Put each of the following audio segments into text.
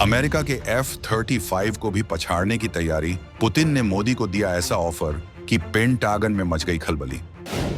America के F-35 को भी पछाड़ने की तैयारी। पुतिन ने मोदी को दिया ऐसा ऑफर कि पेंटागन में मच गई खलबली।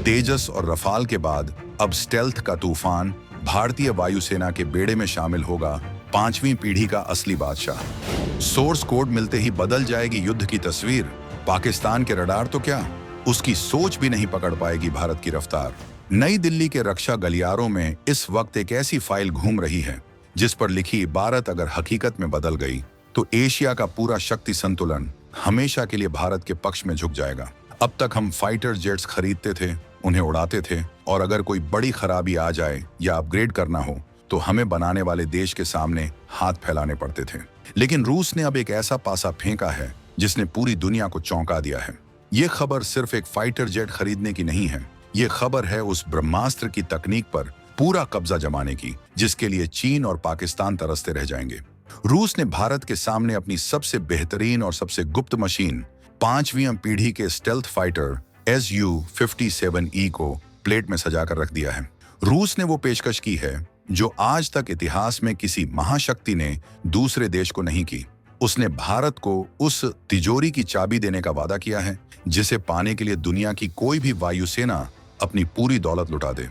तेजस और रफाल के बाद अब स्टेल्थ का तूफान। भारतीय वायुसेना के बेड़े में शामिल होगा 5वीं पीढ़ी का असली बादशाह। सोर्स कोड मिलते ही बदल जाएगी युद्ध की तस्वीर। पाकिस्तान के रडार तो क्या, उसकी सोच भी नहीं पकड़ पाएगी भारत की रफ्तार। नई दिल्ली के रक्षा गलियारों में इस वक्त एक ऐसी फाइल घूम रही है जिस पर लिखी इबारत अगर हकीकत में बदल गई तो एशिया का पूरा शक्ति संतुलन हमेशा के लिए भारत के पक्ष में झुक जाएगा। अब तक हम फाइटर जेट्स खरीदते थे, उन्हें उड़ाते थे, और अगर कोई बड़ी खराबी आ जाए या अपग्रेड करना हो तो हमें बनाने वाले देश के सामने हाथ फैलाने पड़ते थे। लेकिन रूस ने अब एक ऐसा पासा फेंका है जिसने पूरी दुनिया को चौंका दिया है। ये खबर सिर्फ एक फाइटर जेट खरीदने की नहीं है, ये खबर है उस ब्रह्मास्त्र की तकनीक पर पूरा कब्जा जमाने की जिसके लिए चीन और पाकिस्तान तरसते रह जाएंगे। रूस ने भारत के सामने अपनी सबसे बेहतरीन और सबसे गुप्त मशीन 5वीं पीढ़ी के स्टेल्थ फाइटर Su-57E को प्लेट में सजाकर रख दिया है। रूस ने वो पेशकश की है जो आज तक इतिहास में किसी महाशक्ति ने दूसरे देश को नहीं की। उसने भारत को उस तिजोरी की चाबी देने का वादा किया है जिसे पाने के लिए दुनिया की कोई भी वायुसेना अपनी पूरी दौलत लुटा दे।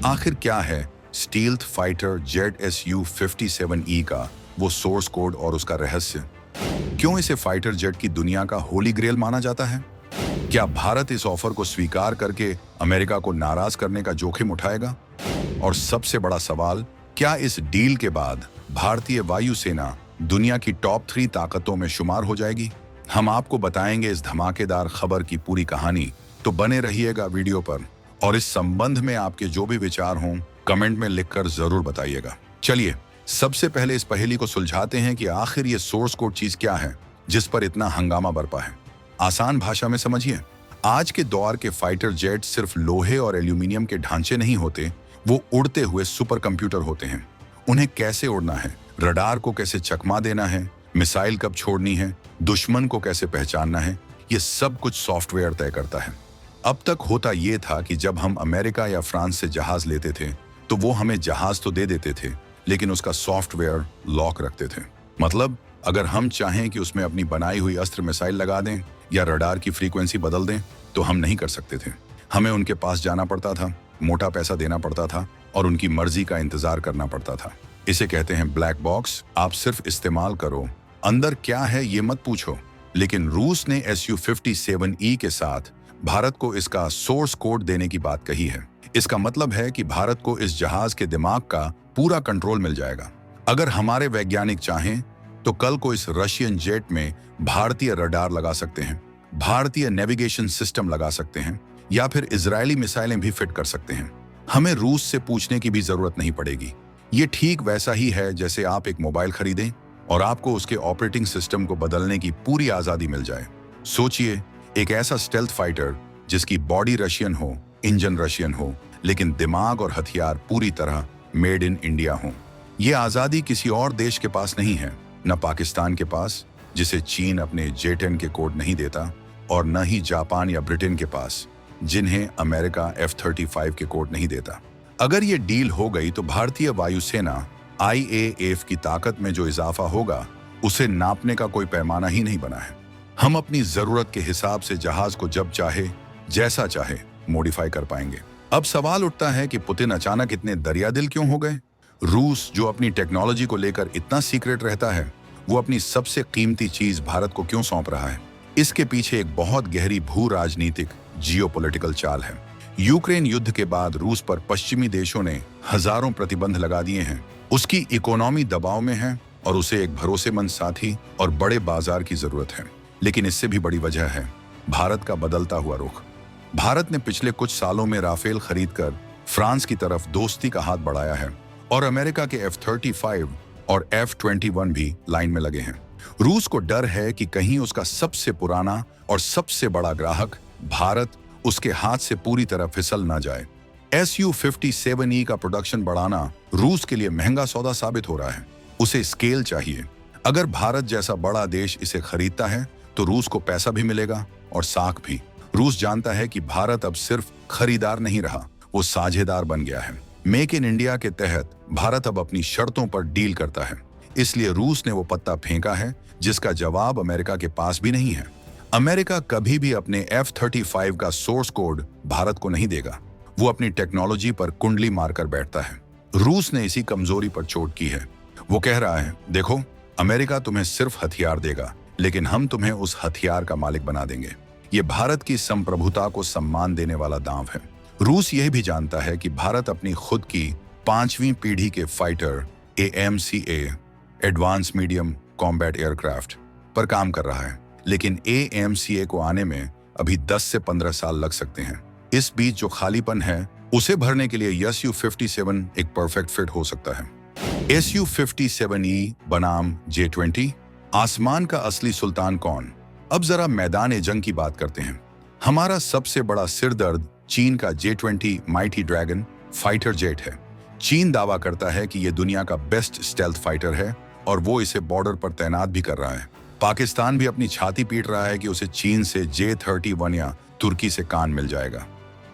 आखिर क्या है स्टील्थ फाइटर जेट Su-57E का वो सोर्स कोड और उसका रहस्य? क्यों इसे फाइटर जेट की दुनिया का होली ग्रेल माना जाता है? क्या भारत इस ऑफर को स्वीकार करके अमेरिका को नाराज करने का जोखिम उठाएगा? और सबसे बड़ा सवाल, क्या इस डील के बाद भारतीय वायुसेना दुनिया की टॉप 3 ताकतों में शुमार हो जाएगी? हम आपको बताएंगे इस धमाकेदार खबर की पूरी कहानी, तो बने रहिएगा वीडियो पर। और इस संबंध में आपके जो भी विचार हों कमेंट में लिखकर जरूर बताइएगा। चलिए सबसे पहले इस पहेली को सुलझाते हैं कि आखिर ये सोर्स कोड चीज क्या है जिस पर इतना हंगामा बरपा है। आसान भाषा में समझिए, आज के दौर के फाइटर जेट सिर्फ लोहे और एल्यूमिनियम के ढांचे नहीं होते, वो उड़ते हुए सुपर कंप्यूटर होते हैं। उन्हें कैसे उड़ना है, रडार को कैसे चकमा देना है, मिसाइल कब छोड़नी है, दुश्मन को कैसे पहचानना है, ये सब कुछ सॉफ्टवेयर तय करता है। अब तक होता ये था कि जब हम अमेरिका या फ्रांस से जहाज लेते थे तो वो हमें जहाज तो दे देते थे लेकिन उसका सॉफ्टवेयर लॉक रखते थे। मतलब अगर हम चाहें कि उसमें अपनी बनाई हुई अस्त्र मिसाइल लगा दें या रडार की फ्रीक्वेंसी बदल दें तो हम नहीं कर सकते थे। हमें उनके पास जाना पड़ता था, मोटा पैसा देना पड़ता था और उनकी मर्जी का इंतजार करना पड़ता था। इसे कहते हैं ब्लैक बॉक्स। आप सिर्फ इस्तेमाल करो, अंदर क्या है ये मत पूछो। लेकिन रूस ने Su-57E के साथ भारत को इसका सोर्स कोड देने की बात कही है। इसका मतलब है कि भारत को इस जहाज के दिमाग का पूरा कंट्रोल मिल जाएगा। अगर हमारे वैज्ञानिक चाहें तो कल को इस रशियन जेट में भारतीय रडार लगा सकते हैं, भारतीय नेविगेशन सिस्टम लगा सकते हैं या फिर इजरायली मिसाइलें भी फिट कर सकते हैं। हमें रूस से पूछने की भी जरूरत नहीं पड़ेगी। ये ठीक वैसा ही है जैसे आप एक मोबाइल खरीदें और आपको उसके ऑपरेटिंग सिस्टम को बदलने की पूरी आजादी मिल जाए। सोचिए, एक ऐसा स्टेल्थ फाइटर जिसकी बॉडी रशियन हो, इंजन रशियन हो, लेकिन दिमाग और हथियार पूरी तरह मेड इन इंडिया हो। ये आजादी किसी और देश के पास नहीं है, न पाकिस्तान के पास जिसे चीन अपने J-10 के कोड नहीं देता, और न ही जापान या ब्रिटेन के पास जिन्हें अमेरिका F-35 के कोड नहीं देता। अगर ये डील हो गई तो भारतीय वायुसेना IAF की ताकत में जो इजाफा होगा उसे नापने का कोई पैमाना ही नहीं बना है। हम अपनी जरूरत के हिसाब से जहाज को जब चाहे जैसा चाहे मॉडिफाई कर पाएंगे। अब सवाल उठता है कि पुतिन अचानक इतने दरियादिल क्यों हो गए? रूस जो अपनी टेक्नोलॉजी को लेकर इतना सीक्रेट रहता है, वो अपनी सबसे कीमती चीज भारत को क्यों सौंप रहा है? इसके पीछे एक बहुत गहरी भू राजनीतिक जियोपॉलिटिकल चाल है। यूक्रेन युद्ध के बाद रूस पर पश्चिमी देशों ने हजारों प्रतिबंध लगा दिए हैं। उसकी इकोनॉमी दबाव में है और उसे एक भरोसेमंद साथी और बड़े बाजार की जरूरत है। लेकिन इससे भी बड़ी वजह है भारत का बदलता हुआ रुख। भारत ने पिछले कुछ सालों में राफेल खरीदकर फ्रांस की तरफ दोस्ती का हाथ बढ़ाया है और अमेरिका के F-35 और F-21 भी लाइन में लगे हैं। रूस को डर है कि कहीं उसका सबसे पुराना और सबसे बड़ा ग्राहक भारत उसके हाथ से पूरी तरह फिसल ना जाए। Su-57E का प्रोडक्शन बढ़ाना रूस के लिए महंगा सौदा साबित हो रहा है। उसे स्केल चाहिए। अगर भारत जैसा बड़ा देश इसे खरीदता है तो रूस को पैसा भी मिलेगा और साख भी। रूस जानता है कि भारत अब सिर्फ खरीदार नहीं रहा, वो साझेदार बन गया है। मेक इन इंडिया के तहत भारत अब अपनी शर्तों पर डील करता है। इसलिए रूस ने वो पत्ता फेंका है जिसका जवाब अमेरिका के पास भी नहीं है। अमेरिका कभी भी अपने F-35 का सोर्स कोड भारत को नहीं देगा। वो अपनी टेक्नोलॉजी पर कुंडली मारकर बैठता है। रूस ने इसी कमजोरी पर चोट की है। वो कह रहा है, देखो, अमेरिका तुम्हें सिर्फ हथियार देगा, लेकिन हम तुम्हें उस हथियार का मालिक बना देंगे। ये भारत की संप्रभुता को सम्मान देने वाला दांव है। रूस यह भी जानता है कि भारत अपनी खुद की 5वीं पीढ़ी के fighter AMCA advance medium combat aircraft पर काम कर रहा है, लेकिन AMCA को आने में अभी 10 से 15 साल लग सकते हैं। इस बीच जो खालीपन है उसे भरने के लिए Su-57 एक परफेक्ट फिट हो सकता है। Su-57E बनाम J-20, आसमान का असली सुल्तान कौन? अब जरा मैदान जंग की बात करते हैं। हमारा सबसे बड़ा सिरदर्द चीन का J-20 mighty dragon fighter jet है। चीन दावा करता है कि यह दुनिया का बेस्ट स्टेल्थ फाइटर है और वो इसे बॉर्डर पर तैनात भी कर रहा है। पाकिस्तान भी अपनी छाती पीट रहा है कि उसे चीन से J-31 या तुर्की से कान मिल जाएगा।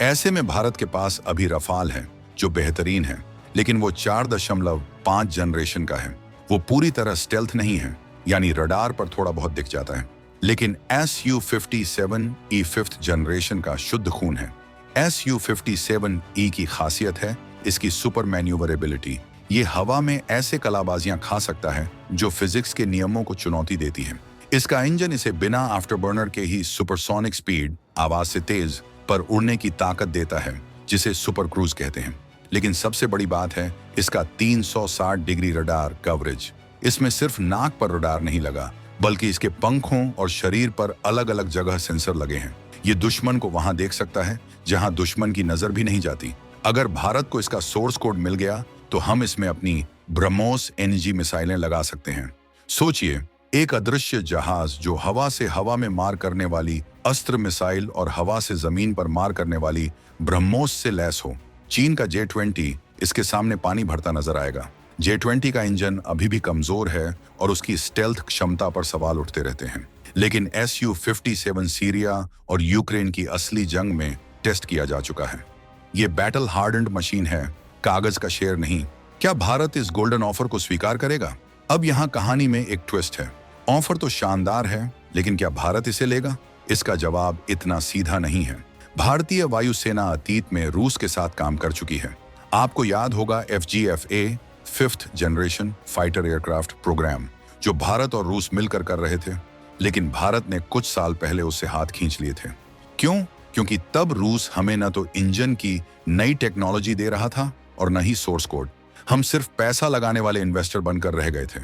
ऐसे में भारत के पास अभी रफाल है जो बेहतरीन है, लेकिन वो 4.5 जनरेशन का है। वो पूरी तरह स्टेल्थ नहीं है, यानी रडार पर थोड़ा बहुत दिख जाता है। लेकिन Su-57E 5th जनरेशन का शुद्ध खून है। Su-57E की खासियत है इसकी सुपर मैन्यूवरेबिलिटी। ये हवा में ऐसे कलाबाजियां खा सकता है जो फिजिक्स के नियमों को चुनौती देती हैं। इसका इंजन इसे बिना आफ्टरबर्नर के ही सुपरसोनिक स्पीड, आवाज से तेज पर उड़ने की ताकत देता है, जिसे सुपर क्रूज कहते हैं। लेकिन सबसे बड़ी बात है इसका 360 डिग्री रडार कवरेज। इसमें सिर्फ नाक पर रडार नहीं लगा, बल्कि इसके पंखों और शरीर पर अलग अलग जगह सेंसर लगे हैं। ये दुश्मन को वहां देख सकता है जहां दुश्मन की नजर भी नहीं जाती। अगर भारत को इसका सोर्स कोड मिल गया तो हम इसमें अपनी ब्रह्मोस एनर्जी मिसाइलें लगा सकते हैं। सोचिए, एक अदृश्य जहाज जो हवा से हवा में मार करने वाली अस्त्र मिसाइल और हवा से जमीन पर मार करने वाली ब्रह्मोस से लैस हो। चीन का J-20 इसके सामने पानी भरता नजर आएगा। J-20 का इंजन अभी भी कमजोर है और उसकी स्टेल्थ क्षमता पर सवाल उठते रहते हैं। लेकिन Su-57 सीरिया और यूक्रेन की असली जंग में टेस्ट किया जा चुका है। ये बैटल हार्डन्ड मशीन है, कागज का शेर नहीं। क्या भारत इस गोल्डन ऑफर को स्वीकार करेगा? अब यहाँ कहानी में एक ट्विस्ट है। ऑफर तो शानदार है, लेकिन क्या भारत इसे लेगा? इसका जवाब इतना सीधा नहीं है। भारतीय वायुसेना अतीत में रूस के साथ काम कर चुकी है। आपको याद होगा FGF-A 5th generation fighter aircraft programme, जो भारत और रूस मिलकर कर रहे थे। लेकिन भारत ने कुछ साल पहले उससे हाथ खींच लिए थे। क्यों? क्योंकि तब रूस हमें न तो इंजन की नई टेक्नोलॉजी दे रहा था और न ही सोर्स कोड। हम सिर्फ पैसा लगाने वाले इन्वेस्टर बनकर रह गए थे।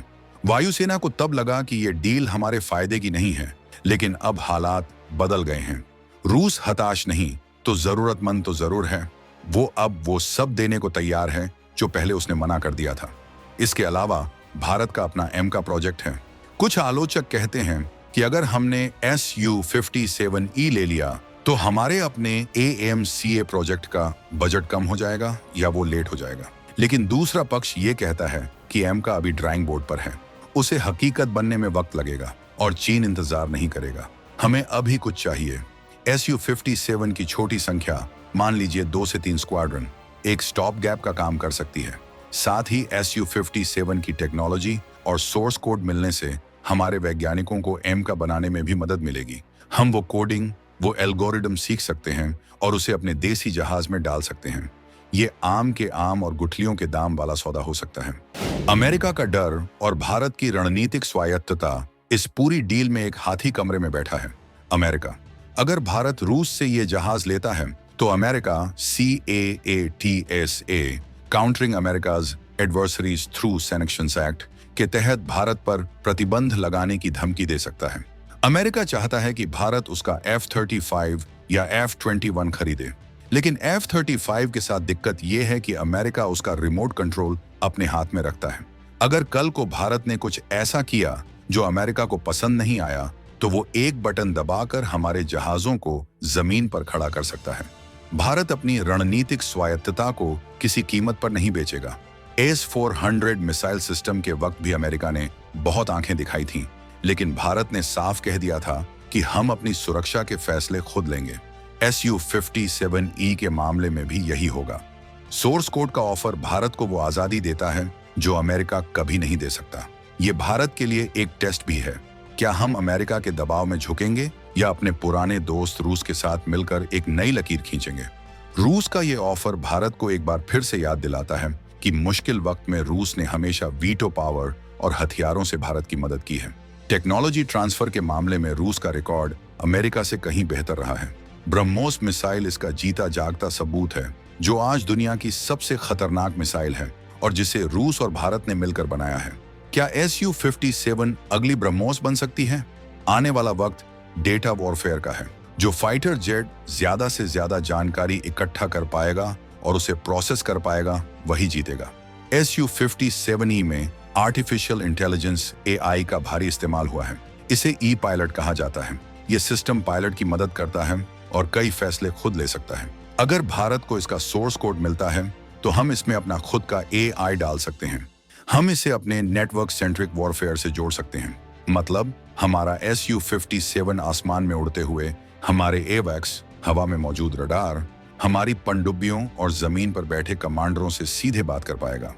वायुसेना को तब लगा कि ये डील हमारे फायदे की नहीं है, लेकिन अब हालात बदल गए हैं। रूस हताश नहीं तो जरूरतमंद तो जरूर है। वो अब वो सब देने को तैयार है जो पहले उसने मना कर दिया था। इसके अलावा भारत का अपना एमका प्रोजेक्ट है। कुछ आलोचक कहते हैं कि अगर हमने Su-57E ले लिया तो हमारे अपने AMCA प्रोजेक्ट का बजट कम हो जाएगा या वो लेट हो जाएगा। लेकिन दूसरा पक्ष ये कहता है कि एमका अभी ड्राइंग बोर्ड पर है, उसे हकीकत बनने में वक्त लगेगा और चीन इंतजार नहीं करेगा। हमें अभी कुछ चाहिए। Su-57 की छोटी संख्या, मान लीजिए 2 से 3 स्क्वाड्रन, एक स्टॉप गैप का काम कर सकती है। साथ ही Su-57 की टेक्नोलॉजी और सोर्स कोड मिलने से हमारे वैज्ञानिकों को एमका बनाने में भी मदद मिलेगी। हम वो कोडिंग, वो एल्गोरिदम सीख सकते हैं और उसे अपने देसी जहाज में डाल सकते हैं। ये आम के आम और गुठलियों के दाम वाला सौदा हो सकता है। अमेरिका का डर और भारत की रणनीतिक स्वायत्तता इस पूरी डील में एक हाथी कमरे में बैठा है। अमेरिका, अगर भारत रूस से ये जहाज लेता है तो America CAATSA countering America's adversaries through sanctions act के तहत भारत पर प्रतिबंध लगाने की धमकी दे सकता है। अमेरिका चाहता है कि भारत उसका F-35 या F-21 खरीदे, लेकिन F-35 के साथ दिक्कत यह है कि अमेरिका उसका रिमोट कंट्रोल अपने हाथ में रखता है। अगर कल को भारत ने कुछ ऐसा किया जो अमेरिका को पसंद नहीं आया तो वो एक बटन दबाकर हमारे जहाजों को जमीन पर खड़ा कर सकता है। भारत अपनी रणनीतिक स्वायत्तता को किसी कीमत पर नहीं बेचेगा। S-400 मिसाइल सिस्टम के वक्त भी अमेरिका ने बहुत आंखें दिखाई थीं, लेकिन भारत ने साफ कह दिया था कि हम अपनी सुरक्षा के फैसले खुद लेंगे। Su-57E के मामले में भी यही होगा। सोर्स कोड का ऑफर भारत को वो आजादी देता है जो अमेरिका कभी नहीं दे सकता। ये भारत के लिए एक टेस्ट भी है। क्या हम अमेरिका के दबाव में झुकेंगे या अपने पुराने दोस्त रूस के साथ मिलकर एक नई लकीर खींचेंगे? रूस का ये ऑफर भारत को एक बार फिर से याद दिलाता है कि मुश्किल वक्त में रूस ने हमेशा वीटो पावर और हथियारों से भारत की मदद की है। टेक्नोलॉजी ट्रांसफर के मामले में रूस का रिकॉर्ड अमेरिका से कहीं बेहतर रहा है। ब्रह्मोस मिसाइल इसका जीता जागता सबूत है, जो आज दुनिया की सबसे खतरनाक मिसाइल है और जिसे रूस और भारत ने मिलकर बनाया है। क्या Su-57 अगली ब्रह्मोस बन सकती है? आने वाला वक्त डेटा वॉरफेयर का है। जो फाइटर जेट ज्यादा से ज्यादा जानकारी इकट्ठा कर पाएगा और उसे प्रोसेस कर पाएगा, वही जीतेगा। Su-57E में आर्टिफिशियल इंटेलिजेंस AI का भारी इस्तेमाल हुआ है। इसे ई पायलट कहा जाता है। यह सिस्टम पायलट की मदद करता है और कई फैसले खुद ले सकता है। अगर भारत को इसका सोर्स कोड मिलता है तो हम इसमें अपना खुद का AI डाल सकते हैं। हम इसे अपने नेटवर्क सेंट्रिक वॉरफेयर से जोड़ सकते हैं। मतलब हमारा Su-57 आसमान में उड़ते हुए, हमारे AWACS हवा में मौजूद रडार, हमारी पनडुब्बियों और जमीन पर बैठे कमांडरों से सीधे बात कर पाएगा।